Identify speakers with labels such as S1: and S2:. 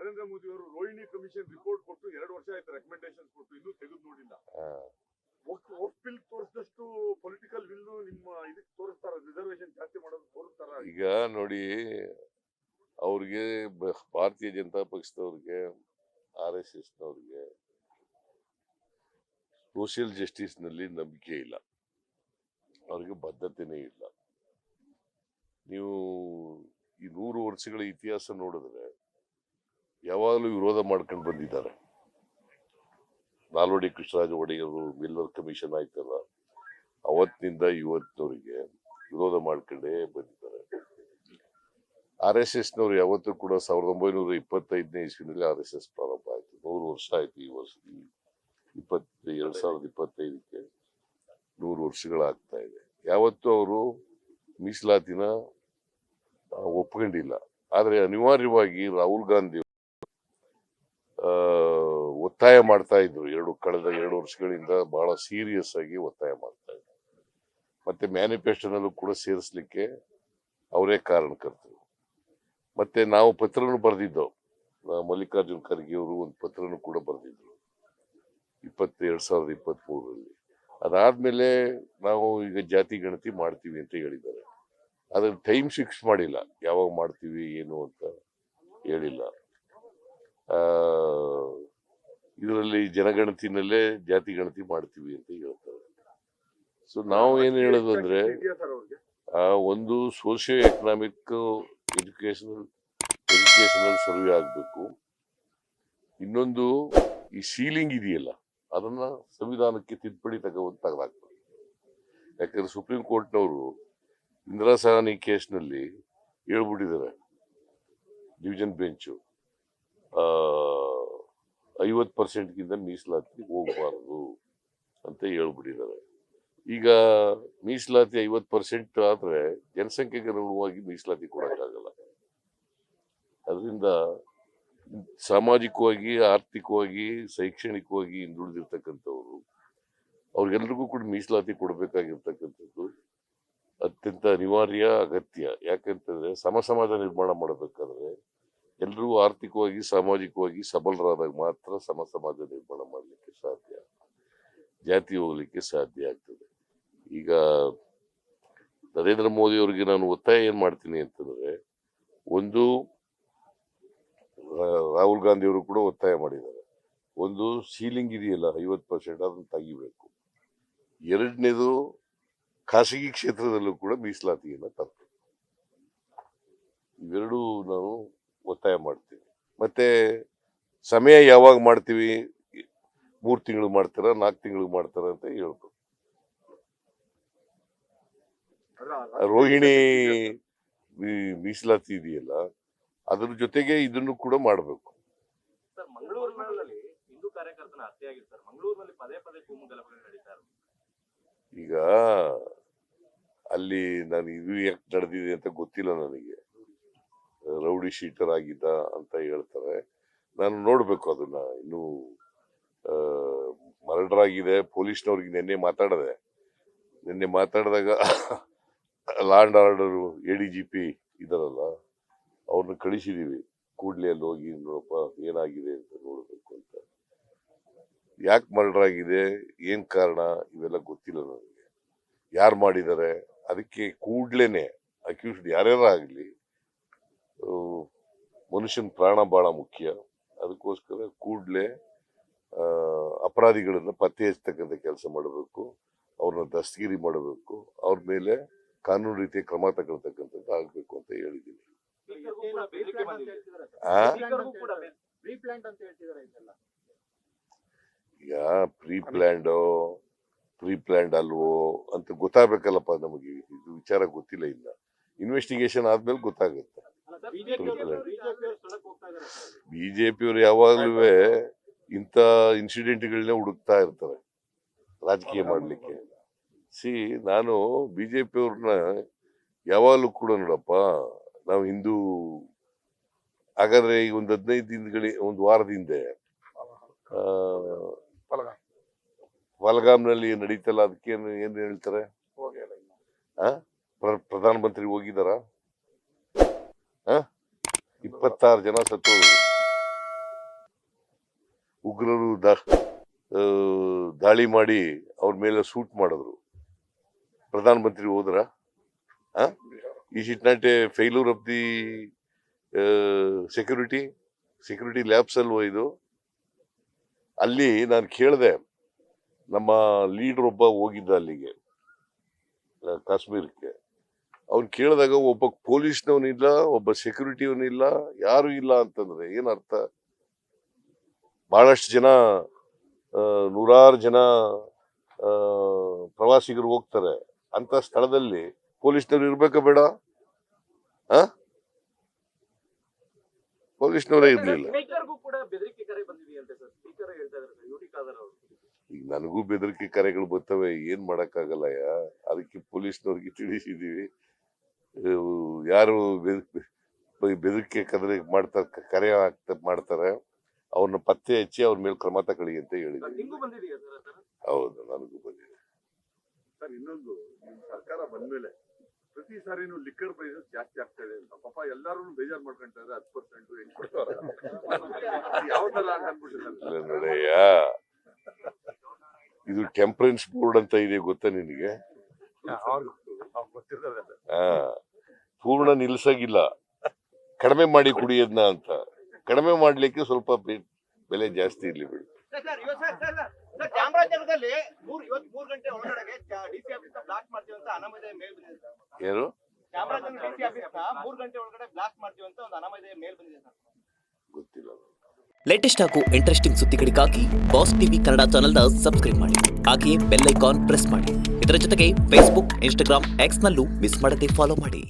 S1: ನರೇಂದ್ರ ಮೋದಿ ಅವರು Rohini commission report ಕೊಟ್ಟು 2 ವರ್ಷ ಆಯ್ತು, ರೆಕಮೆಂಡೇಶನ್ ಕೊಟ್ಟು ಇನ್ನೂ ತೆಗೆದು ನೋಡಿಲ್ಲ. ಬಿಲ್ ತೋರಿಸಿದಷ್ಟು ಪೊಲಿಟಿಕಲ್ ವಿಲ್ ನಿಮ್ಮ ಇದಕ್ಕೆ ತೋರಿಸ್ತಾರ, ರಿಸರ್ವೇಶನ್ ಜಾಸ್ತಿ ಮಾಡೋದು ತೋರಿಸ್ತಾರ.
S2: ಈಗ ನೋಡಿ, ಅವ್ರಿಗೆ ಭಾರತೀಯ ಜನತಾ ಪಕ್ಷದವ್ರಿಗೆ, RSS ನವ್ರಿಗೆ ಸೋಷಿಯಲ್ ಜಸ್ಟಿಸ್ ನಲ್ಲಿ ನಂಬಿಕೆ ಇಲ್ಲ, ಅವ್ರಿಗೆ ಬದ್ಧತೆನೇ ಇಲ್ಲ. ನೀವು ಈ 100 ವರ್ಷಗಳ ಇತಿಹಾಸ ನೋಡಿದ್ರೆ ಯಾವಾಗಲೂ ವಿರೋಧ ಮಾಡ್ಕೊಂಡು ಬಂದಿದ್ದಾರೆ. ನಾಲ್ವಡಿ ಕೃಷ್ಣರಾಜ ಒಡೆಯರು ಮಿಲ್ಲರ್ ಕಮಿಷನ್ ಆಯ್ತಲ್ಲ, ಅವತ್ತಿನಿಂದ ಇವತ್ತಿನವರಿಗೆ ವಿರೋಧ ಮಾಡ್ಕೊಂಡೇ ಬಂದಿದ್ದಾರೆ. RSS ನವರು ಯಾವತ್ತೂ ಕೂಡ 1925ನೇ ಇಸ್ವಿನಲ್ಲಿ RSS ಪ್ರಾರಂಭ ಆಯ್ತು. 100 ವರ್ಷ ಆಯ್ತು. ಈ ವರ್ಷ 2025ಕ್ಕೆ 100 ವರ್ಷಗಳಾಗ್ತಾ ಇದೆ. ಯಾವತ್ತೂ ಅವರು ಮೀಸಲಾತಿನ ಒಪ್ಕೊಂಡಿಲ್ಲ. ಆದ್ರೆ ಅನಿವಾರ್ಯವಾಗಿ ರಾಹುಲ್ ಗಾಂಧಿ ಒತ್ತಾಯ ಮಾಡ್ತಾ ಇದ್ರು. ಕಳೆದ 2 ವರ್ಷಗಳಿಂದ ಬಹಳ ಸೀರಿಯಸ್ ಆಗಿ ಒತ್ತಾಯ ಮಾಡ್ತಾ ಇದ್ರು. ಮತ್ತೆ ಮ್ಯಾನಿಫೆಸ್ಟೋನಲ್ಲೂ ಕೂಡ ಸೇರಿಸ್ಲಿಕ್ಕೆ ಅವರೇ ಕಾರಣಕರ್ತರು. ಮತ್ತೆ ನಾವು ಪತ್ರನೂ ಬರೆದಿದ್ದೆವು. ಮಲ್ಲಿಕಾರ್ಜುನ್ ಖರ್ಗೆ ಅವರು ಒಂದು ಪತ್ರನೂ ಕೂಡ ಬರೆದಿದ್ರು 2023ರಲ್ಲಿ. ಅದಾದ್ಮೇಲೆ ನಾವು ಈಗ ಜಾತಿ ಗಣತಿ ಮಾಡ್ತೀವಿ ಅಂತ ಹೇಳಿದ್ದಾರೆ. ಅದ್ರ ಟೈಮ್ ಫಿಕ್ಸ್ ಮಾಡಿಲ್ಲ, ಯಾವಾಗ ಮಾಡ್ತೀವಿ ಏನು ಅಂತ ಹೇಳಿಲ್ಲ. ಇದರಲ್ಲಿ ಜನಗಣತಿನಲ್ಲೇ ಜಾತಿ ಗಣತಿ ಮಾಡ್ತೀವಿ ಅಂತ ಹೇಳ್ತಾರೆ. ಸೊ ನಾವು ಏನು ಹೇಳೋದು ಅಂದ್ರೆ, ಒಂದು ಸೋಷಿಯೋ ಎಕನಾಮಿಕ್ ಎಜುಕೇಶನಲ್ ಸರ್ವೆ ಆಗ್ಬೇಕು. ಇನ್ನೊಂದು ಈ ಸೀಲಿಂಗ್ ಇದೆಯಲ್ಲ, ಅದನ್ನ ಸಂವಿಧಾನಕ್ಕೆ ತಿದ್ದುಪಡಿ ತಗಲಾಗ್ಬೇಕು. ಯಾಕಂದ್ರೆ ಸುಪ್ರೀಂ ಕೋರ್ಟ್ನವರು ಇಂದಿರಾ ಸಹಾನಿ ಕೇಸ್ನಲ್ಲಿ ಹೇಳ್ಬಿಟ್ಟಿದ್ದಾರೆ, ಡಿವಿಷನ್ ಬೆಂಚು 50%ಗಿಂತ ಮೀಸಲಾತಿ ಹೋಗಬಾರದು ಅಂತ ಹೇಳ್ಬಿಟ್ಟಿದ್ದಾರೆ. ಈಗ ಮೀಸಲಾತಿ 50% ಆದ್ರೆ ಜನಸಂಖ್ಯೆಗೆ ಅನುಗುಣವಾಗಿ ಮೀಸಲಾತಿ ಕೊಡಕ್ಕಾಗಲ್ಲ. ಅದರಿಂದ ಸಾಮಾಜಿಕವಾಗಿ, ಆರ್ಥಿಕವಾಗಿ, ಶೈಕ್ಷಣಿಕವಾಗಿ ಹಿಂದುಳಿದಿರ್ತಕ್ಕಂಥವ್ರು, ಅವ್ರಿಗೆಲ್ರಿಗೂ ಕೂಡ ಮೀಸಲಾತಿ ಕೊಡಬೇಕಾಗಿರ್ತಕ್ಕಂಥದ್ದು ಅತ್ಯಂತ ಅನಿವಾರ್ಯ, ಅಗತ್ಯ. ಯಾಕಂತಂದ್ರೆ ಸಮಾಜ ನಿರ್ಮಾಣ ಮಾಡಬೇಕಾದ್ರೆ ಎಲ್ಲರೂ ಆರ್ಥಿಕವಾಗಿ, ಸಾಮಾಜಿಕವಾಗಿ ಸಬಲರಾದಾಗ ಮಾತ್ರ ಸಮಾಜ ನಿರ್ಮಾಣ ಮಾಡಲಿಕ್ಕೆ ಸಾಧ್ಯ, ಜಾತಿ ಹೋಗ್ಲಿಕ್ಕೆ ಸಾಧ್ಯ ಆಗ್ತದೆ. ಈಗ ನರೇಂದ್ರ ಮೋದಿ ಅವರಿಗೆ ನಾನು ಒತ್ತಾಯ ಏನ್ ಮಾಡ್ತೀನಿ ಅಂತಂದ್ರೆ, ಒಂದು ರಾಹುಲ್ ಗಾಂಧಿ ಅವರು ಕೂಡ ಒತ್ತಾಯ ಮಾಡಿದ್ದಾರೆ, ಒಂದು ಸೀಲಿಂಗ್ ಇದೆಯಲ್ಲ 50%, ಅದನ್ನ ತೆಗಿಬೇಕು. ಎರಡನೇದು ಖಾಸಗಿ ಕ್ಷೇತ್ರದಲ್ಲೂ ಕೂಡ ಮೀಸಲಾತಿಯನ್ನ ತರಬೇಕು. ಇವೆರಡೂ ನಾವು ಒತ್ತಾಯ ಮಾಡ್ತೀವಿ. ಮತ್ತೆ ಸಮಯ ಯಾವಾಗ ಮಾಡ್ತೀವಿ, 3 ತಿಂಗಳು ಮಾಡ್ತಾರ, 4 ತಿಂಗಳು ಮಾಡ್ತಾರ ಅಂತ ಹೇಳ್ಬೇಕು. ರೋಹಿಣಿ ಮೀಸಲಾತಿ ಇದೆಯಲ್ಲ, ಅದ್ರ ಜೊತೆಗೆ ಇದನ್ನು ಕೂಡ ಮಾಡಬೇಕು. ಈಗ ಅಲ್ಲಿ ನಾನು ಇದು ಯಾಕೆ ನಡೆದಿದೆ ಅಂತ ಗೊತ್ತಿಲ್ಲ ನನಗೆ. ರೌಡಿ ಶೀಟರ್ ಆಗಿದ್ದ ಅಂತ ಹೇಳ್ತಾರೆ. ನಾನು ನೋಡ್ಬೇಕು ಅದನ್ನ. ಇನ್ನು ಮರ್ಡರ್ ಆಗಿದೆ. ಪೊಲೀಸ್ನವ್ರಿಗೆ ನಿನ್ನೆ ಮಾತಾಡಿದಾಗ ಲಾ ಅಂಡ್ ಆರ್ಡರ್ ADGP ಇದಾರಲ್ಲ, ಅವ್ರನ್ನ ಕಳಿಸಿದೀವಿ. ಕೂಡ್ಲೆ ಅಲ್ಲಿ ಹೋಗಿ ನೋಡಪ್ಪ ಏನಾಗಿದೆ ಅಂತ ನೋಡ್ಬೇಕು ಅಂತ. ಯಾಕೆ ಮರ್ಡರ್ ಆಗಿದೆ, ಏನ್ ಕಾರಣ, ಇವೆಲ್ಲ ಗೊತ್ತಿಲ್ಲ ನನಗೆ. ಯಾರು ಮಾಡಿದ್ದಾರೆ, ಅದಕ್ಕೆ ಕೂಡ್ಲೇನೆ ಅಕ್ಯೂಸ್ಡ್ ಯಾರ್ಯಾರ ಆಗ್ಲಿ, ಮನುಷ್ಯನ ಪ್ರಾಣ ಬಹಳ ಮುಖ್ಯ. ಅದಕ್ಕೋಸ್ಕರ ಕೂಡ್ಲೆ ಅಪರಾಧಿಗಳನ್ನ ಪತ್ತೆ ಹಚ್ಚತಕ್ಕಂಥ ಕೆಲಸ ಮಾಡಬೇಕು, ಅವ್ರನ್ನ ದಸ್ತಗಿರಿ ಮಾಡಬೇಕು, ಅವ್ರ ಮೇಲೆ ಕಾನೂನು ರೀತಿಯ ಕ್ರಮ ತಗೊಳ್ತಕ್ಕಂಥದ್ದು ಆಗ್ಬೇಕು ಅಂತ ಹೇಳಿದ್ದೀನಿ. ಈಗ ಪ್ರೀ ಪ್ಲಾನ್ಡ್ ಅಲ್ವೋ ಅಂತ ಗೊತ್ತಾಗಬೇಕಲ್ಲಪ್ಪ ನಮಗೆ. ಇದು ವಿಚಾರ ಗೊತ್ತಿಲ್ಲ. ಇಲ್ಲ, ಇನ್ವೆಸ್ಟಿಗೇಷನ್ ಆದ್ಮೇಲೆ ಗೊತ್ತಾಗುತ್ತೆ. ಬಿಜೆಪಿಯವರು ಯಾವಾಗ್ಲೂ ಇಂಥ ಇನ್ಸಿಡೆಂಟ್ಗಳನ್ನೇ ಹುಡುಕ್ತಾ ಇರ್ತಾರೆ ರಾಜಕೀಯ ಮಾಡ್ಲಿಕ್ಕೆ. ನಾನು ಬಿಜೆಪಿಯವ್ರನ್ನ ಯಾವಾಗಲೂ ಕೂಡ ನೋಡಪ್ಪ, ನಾವು ಹಿಂದೂ ಹಾಗಾದ್ರೆ ಈಗ ಒಂದು 15 ದಿನಗಳ, ಒಂದು ವಾರದ ಹಿಂದೆ ಪಹಲ್ಗಾಮ್ನಲ್ಲಿ ನಡೀತಲ್ಲ, ಅದಕ್ಕೆ ಏನ್ ಹೇಳ್ತಾರೆ, ಪ್ರಧಾನಮಂತ್ರಿ ಹೋಗಿದಾರ? 26 ಜನ ಸತ್ತು. ಉಗ್ರರು ದಾಳಿ ಮಾಡಿ ಅವ್ರ ಮೇಲೆ ಸೂಟ್ ಮಾಡಿದ್ರು. ಪ್ರಧಾನಮಂತ್ರಿ ಹೋದ್ರ? Is it not a failure of the security lapse ಅಲ್ವೋ ಇದು? ಅಲ್ಲಿ ನಾನು ಕೇಳಿದೆ, ನಮ್ಮ ಲೀಡರ್ ಒಬ್ಬ ಹೋಗಿದ್ದ ಅಲ್ಲಿಗೆ ಕಾಶ್ಮೀರಕ್ಕೆ. ಅವ್ನು ಕೇಳಿದಾಗ ಒಬ್ಬ ಪೊಲೀಸ್ನವನಿಲ್ಲ, ಒಬ್ಬ ಸೆಕ್ಯೂರಿಟಿಯವನಿಲ್ಲ, ಯಾರು ಇಲ್ಲ ಅಂತಂದ್ರೆ ಏನರ್ಥ? ಬಹಳಷ್ಟು ಜನ, ನೂರಾರು ಜನ ಪ್ರವಾಸಿಗರು ಹೋಗ್ತಾರೆ. ಅಂತ ಸ್ಥಳದಲ್ಲಿ ಪೊಲೀಸ್ನವ್ರು ಇರ್ಬೇಕಾ ಬೇಡ? ಪೊಲೀಸ್ನವರೇ ಇರ್ಲಿಲ್ಲ. ಈಗ ನನಗೂ ಬೆದರಿಕೆ ಕರೆಗಳು ಬರ್ತವೆ, ಏನ್ ಮಾಡಕ್ಕಾಗಲ್ಲಯ್ಯ. ಅದಕ್ಕೆ ಪೊಲೀಸ್ನವ್ರಿಗೆ ತಿಳಿಸಿದೀವಿ, ಯಾರು ಬೆದರಿಕೆ ಕರೆ ಮಾಡ್ತಾರೆ ಅವ್ರನ್ನ ಪತ್ತೆ ಹಚ್ಚಿ ಅವ್ರ ಮೇಲೆ ಕ್ರಮ ತಗೊಳ್ಳಿ ಅಂತ ಹೇಳಿದ್ವಿ. ಹೌದು, ನನಗೂ ಬಂದಿದೆ.
S1: ಸರ್, ಇನ್ನೊಂದು, ಸರ್ಕಾರ ಬಂದ್ಮೇಲೆ ಪ್ರತಿ ಸಾರಿನೂ ಲಿಕ್ಕರ್ ಪ್ರೈಸಸ್ ಜಾಸ್ತಿ ಆಗ್ತಾ ಇದೆ ಅಂತ ಪಾಪ ಎಲ್ಲಾರು ಬೇಜಾರ್ ಮಾಡ್ಕೊಂತಾರೆ. 10% 8% ಯಾವ ತರ ಅಂತ ಅನ್ಬಿಟ್ಟಿದ್ದಾರೆ
S2: ನೋಡಯ್ಯ. ಇದು ಟೆಂಪರೆನ್ಸ್ ಬೋರ್ಡ್ ಅಂತ ಇದೆ, ಗೊತ್ತಾ ನಿನಗೆ? ಪೂರ್ಣ ನಿಲ್ಸಾಗಿಲ್ಲ, ಕಡಿಮೆ ಮಾಡಿ ಕುಡಿಯೋದ್ನ ಅಂತ. ಕಡಿಮೆ ಮಾಡ್ಲಿಕ್ಕೆ ಸ್ವಲ್ಪ ಬೆಲೆ ಜಾಸ್ತಿ ಇರ್ಲಿ ಬಿಡು.
S3: ಚಾಮರಾಜನಗರದಲ್ಲಿ 3 ಗಂಟೆ ಒಳಗಡೆ ಡಿಸಿ ಆಫೀಸ್ ಬ್ಲಾಸ್ಟ್ ಮಾಡ್ತೀವಿ ಅಂತ ಅನಾಮಧೇಯ ಮೇಲ್ ಬಂದಿದೆ ಸರ್.
S2: ಏನು?
S3: ಚಾಮರಾಜನಗರ ಡಿಸಿ ಆಫೀಸ್ 3 ಗಂಟೆ ಒಳಗಡೆ ಬ್ಲಾಸ್ಟ್ ಮಾಡ್ತೀವಿ ಅಂತ ಒಂದು ಅನಾಮಧೇಯ ಮೇಲ್ ಬಂದಿದೆ ಸರ್.
S2: ಗೊತ್ತಿಲ್ಲ.
S4: ಲೇಟೆಸ್ಟ್ ಹಾಗೂ ಇಂಟ್ರೆಸ್ಟಿಂಗ್ ಸುದ್ದಿಗಳಿಗಾಗಿ ಬಾಸ್ ಟಿವಿ ಕನ್ನಡ ಚಾನೆಲ್ನ ಸಬ್ಸ್ಕ್ರೈಬ್ ಮಾಡಿ. ಹಾಗೆಯೇ ಬೆಲ್ ಐಕಾನ್ ಪ್ರೆಸ್ ಮಾಡಿ. ಇದರ ಜೊತೆಗೆ ಫೇಸ್ಬುಕ್, ಇನ್ಸ್ಟಾಗ್ರಾಮ್, ಎಕ್ಸ್ ನಲ್ಲೂ ಮಿಸ್ ಮಾಡದೆ ಫಾಲೋ ಮಾಡಿ.